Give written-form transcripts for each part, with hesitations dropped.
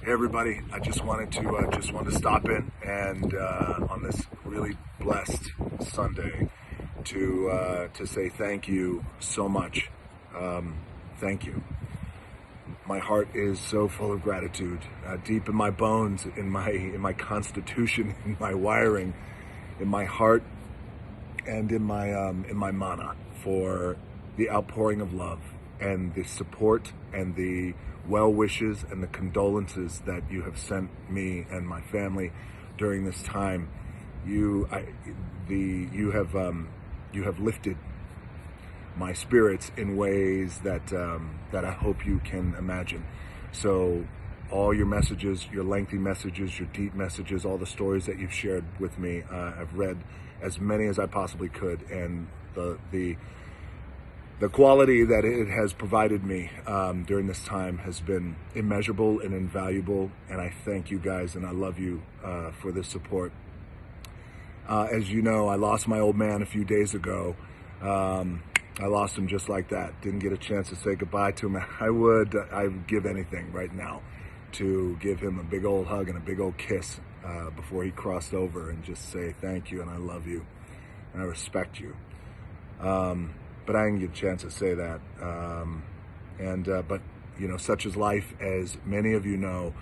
Hey everybody, I just wanted to stop in and on this really blessed Sunday to say thank you so much. Thank you. My heart is so full of gratitude, deep in my bones, in my constitution, in my wiring, in my heart, and in my mana, for the outpouring of love and the support and the well wishes and the condolences that you have sent me and my family during this time. You have lifted my spirits in ways that I hope you can imagine. So all your messages, your lengthy messages, your deep messages, all the stories that you've shared with me, I've read as many as I possibly could, and the quality that it has provided me during this time has been immeasurable and invaluable, and I thank you guys and I love you for this support. As you know, I lost my old man a few days ago. I lost him just like that. Didn't get a chance to say goodbye to him. I would give anything right now to give him a big old hug and a big old kiss before he crossed over, and just say thank you and I love you and I respect you. But I didn't get a chance to say that. But you know, such is life, as many of you know,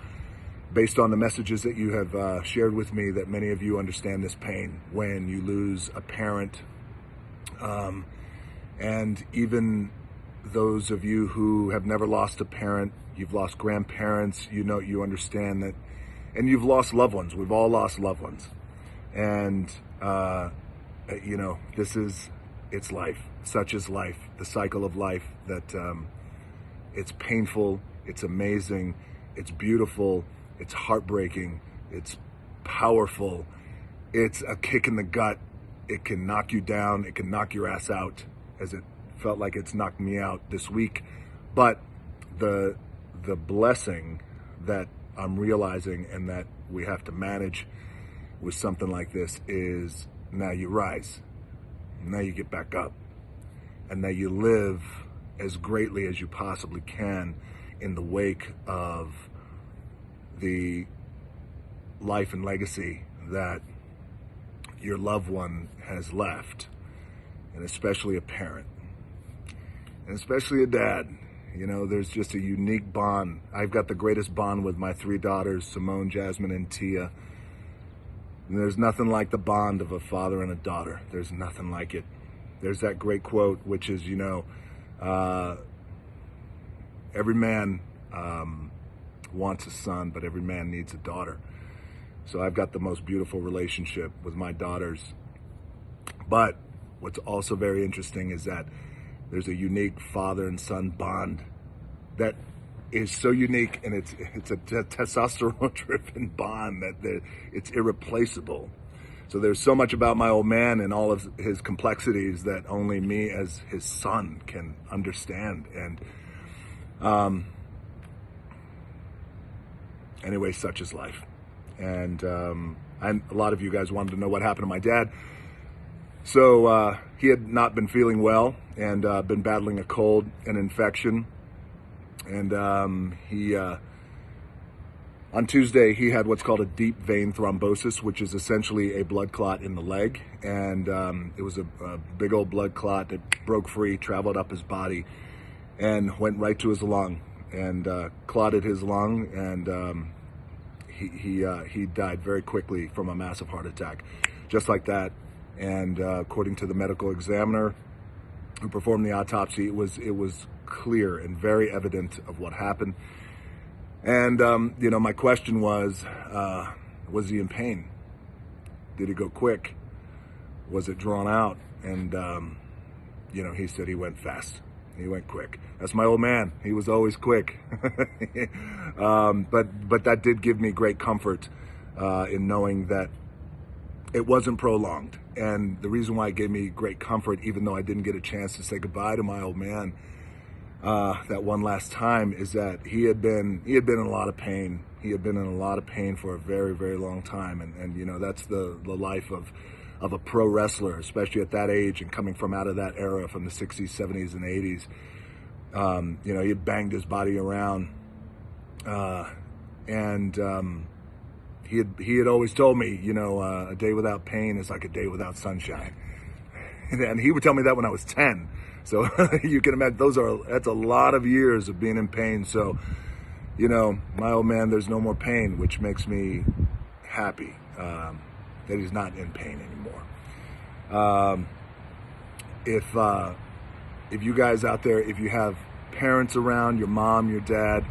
based on the messages that you have shared with me, that many of you understand this pain when you lose a parent. And even those of you who have never lost a parent, you've lost grandparents, you know, you understand that, and you've lost loved ones. We've all lost loved ones. And, you know, it's life. Such is life, the cycle of life, that it's painful, it's amazing, it's beautiful, it's heartbreaking, it's powerful, it's a kick in the gut. It can knock you down, it can knock your ass out, as it felt like it's knocked me out this week. But the blessing that I'm realizing and that we have to manage with something like this is, now you rise, now you get back up, and now you live as greatly as you possibly can in the wake of the life and legacy that your loved one has left, and especially a parent, and especially a dad. You know, there's just a unique bond. I've got the greatest bond with my three daughters, Simone, Jasmine, and Tia. And there's nothing like the bond of a father and a daughter. There's nothing like it. There's that great quote, which is, you know, every man wants a son, but every man needs a daughter. So I've got the most beautiful relationship with my daughters. But what's also very interesting is that there's a unique father and son bond that is so unique, and it's a testosterone-driven bond that it's irreplaceable. So there's so much about my old man and all of his complexities that only me as his son can understand. And anyway, such is life. And a lot of you guys wanted to know what happened to my dad. So he had not been feeling well and been battling a cold and infection. And he on Tuesday, he had what's called a deep vein thrombosis, which is essentially a blood clot in the leg. And it was a big old blood clot that broke free, traveled up his body, and went right to his lung, and clotted his lung, and he died very quickly from a massive heart attack, just like that. And according to the medical examiner who performed the autopsy, it was clear and very evident of what happened. And you know, my question was he in pain? Did it go quick? Was it drawn out? And you know, he said he went fast. He went quick. That's my old man. He was always quick. But that did give me great comfort in knowing that it wasn't prolonged. And the reason why it gave me great comfort, even though I didn't get a chance to say goodbye to my old man that one last time, is that he had been in a lot of pain. He had been in a lot of pain for a very, very long time. And you know, that's the life of a pro wrestler, especially at that age and coming from out of that era, from the 60s, 70s, and 80s. You know, he had banged his body around And he had always told me, a day without pain is like a day without sunshine. And he would tell me that when I was 10. So you can imagine that's a lot of years of being in pain. So, my old man, there's no more pain, which makes me happy that he's not in pain anymore. If you guys out there, if you have parents around, your mom, your dad,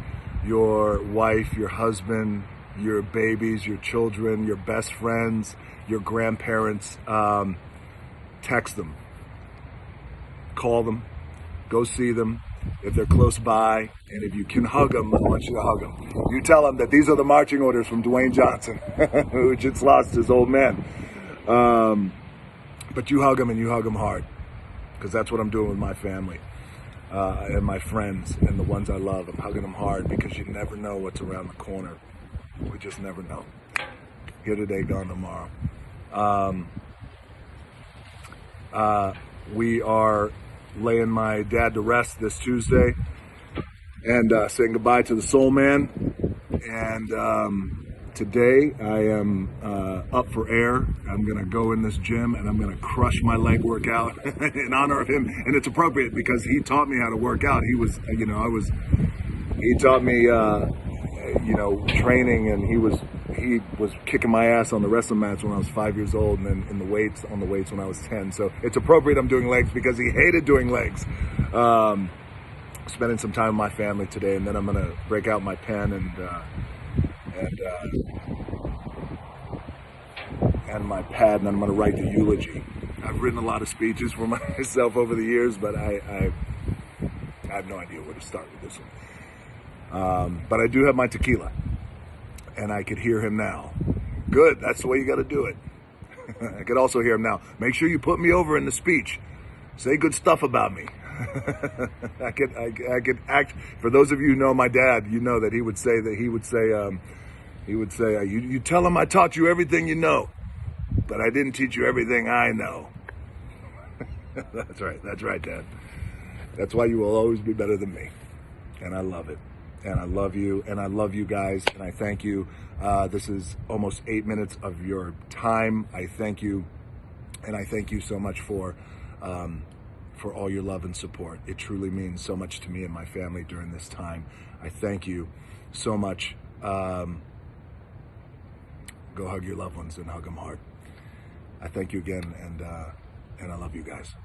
your wife, your husband, your babies, your children, your best friends, your grandparents, text them, call them, go see them if they're close by, and if you can hug them, I want you to hug them. You tell them that these are the marching orders from Dwayne Johnson, who just lost his old man. But you hug them, and you hug them hard, because that's what I'm doing with my family and my friends and the ones I love. I'm hugging them hard, because you never know what's around the corner. We just never know. Here today, gone tomorrow. We are laying my dad to rest this Tuesday and saying goodbye to the soul man. And today I am up for air. I'm going to go in this gym and I'm going to crush my leg workout in honor of him. And it's appropriate because he taught me how to work out. He taught me, training, and he was kicking my ass on the wrestling mats when I was 5 years old, and then on the weights when I was 10. So it's appropriate I'm doing legs because he hated doing legs. Spending some time with my family today, and then I'm gonna break out my pen and my pad, and I'm gonna write the eulogy. I've written a lot of speeches for myself over the years, but I have no idea where to start with this one. But I do have my tequila, and I could hear him now. Good, that's the way you got to do it. I could also hear him now. Make sure you put me over in the speech. Say good stuff about me. I could act. For those of you who know my dad, you know that he would say, you tell him I taught you everything you know, but I didn't teach you everything I know. That's right, Dad. That's why you will always be better than me. And I love it. And I love you, and I love you guys, and I thank you. This is almost 8 minutes of your time. I thank you, and I thank you so much for all your love and support. It truly means so much to me and my family during this time. I thank you so much. Go hug your loved ones and hug them hard. I thank you again, and I love you guys.